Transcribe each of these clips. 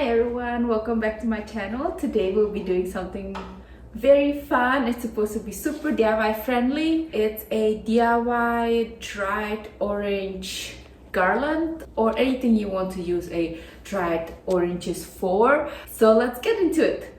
Hi everyone, welcome back to my channel. Today we'll be doing something very fun. It's supposed to be super DIY friendly. It's a DIY dried orange garland or anything you want to use a dried oranges for. So let's get into it.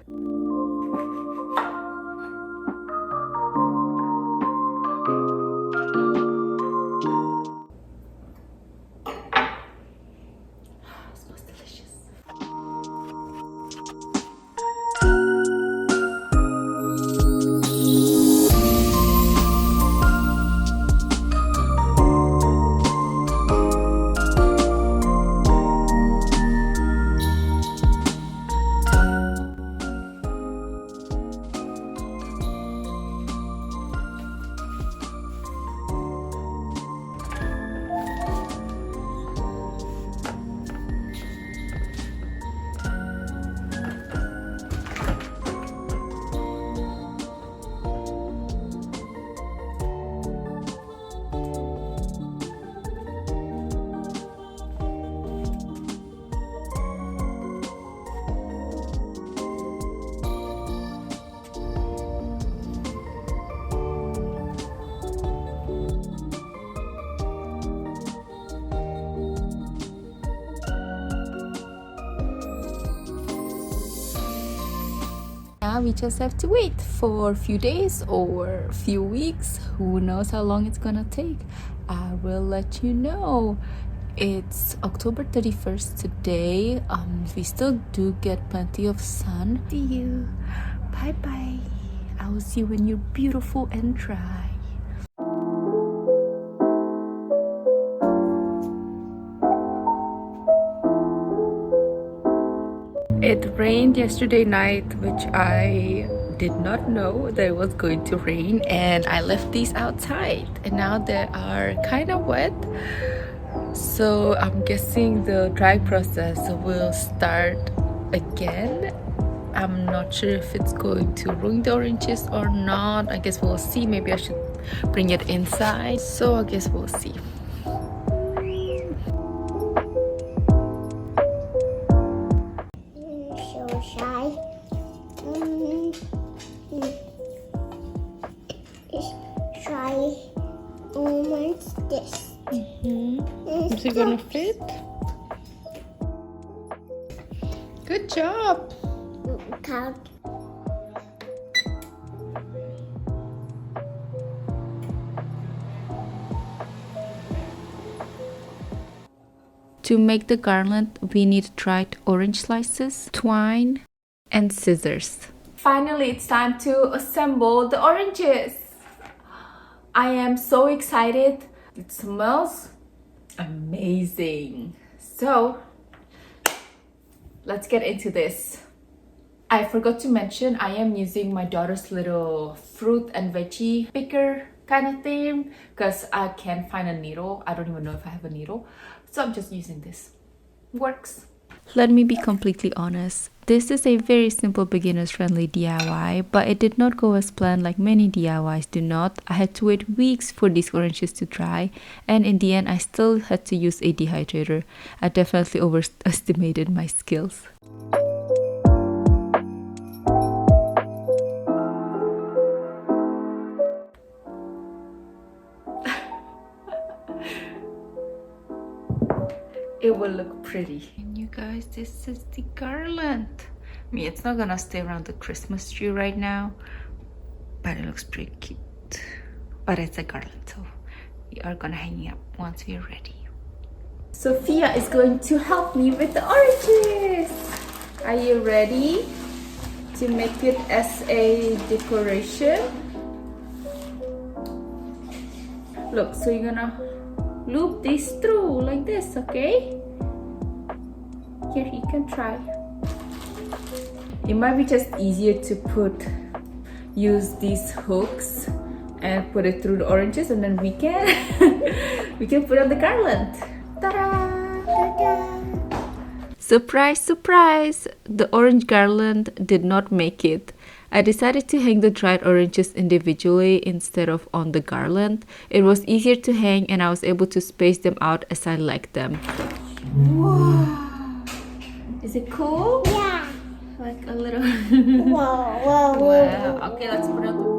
Now we just have to wait for a few days or a few weeks. Who knows how long it's gonna take? I will let you know. It's October 31st today. We still do get plenty of sun. See you. Bye bye. I will see you when you're beautiful and dry. It rained yesterday night, which I did not know that it was going to rain, and I left these outside and now they are kind of wet. So I'm guessing the dry process will start again. I'm not sure if it's going to ruin the oranges or not. I guess we'll see. Maybe I should bring it inside. So I guess we'll see. Is it gonna fit? Good job. Count. To make the garland, we need dried orange slices, twine, and scissors. Finally, it's time to assemble the oranges. I am so excited. It smells amazing. So let's get into this. I forgot to mention I am using my daughter's little fruit and veggie picker kind of thing because I can't find a needle. I don't even know if I have a needle. So I'm just using this. Works. Let me be completely honest. This is a very simple beginners-friendly DIY, but it did not go as planned like many DIYs do not. I had to wait weeks for these oranges to dry, and in the end I still had to use a dehydrator. I definitely overestimated my skills. It will look pretty. And you guys, this is the garland. I mean, it's not gonna stay around the Christmas tree right now, but it looks pretty cute. But it's a garland, so we are gonna hang it up once we're ready. Sophia is going to help me with the oranges. Are you ready to make it as a decoration? Look, so you're gonna loop this through like this, okay? Here, you can try. It might be just easier to use these hooks and put it through the oranges, and then we can put on the garland. Ta-da! Ta-da! Surprise, surprise! The orange garland did not make it. I decided to hang the dried oranges individually instead of on the garland. It was easier to hang and I was able to space them out as I liked them. Wow! Is it cool? Yeah. Like a little... Whoa, whoa, whoa. Wow. Okay, let's put it on the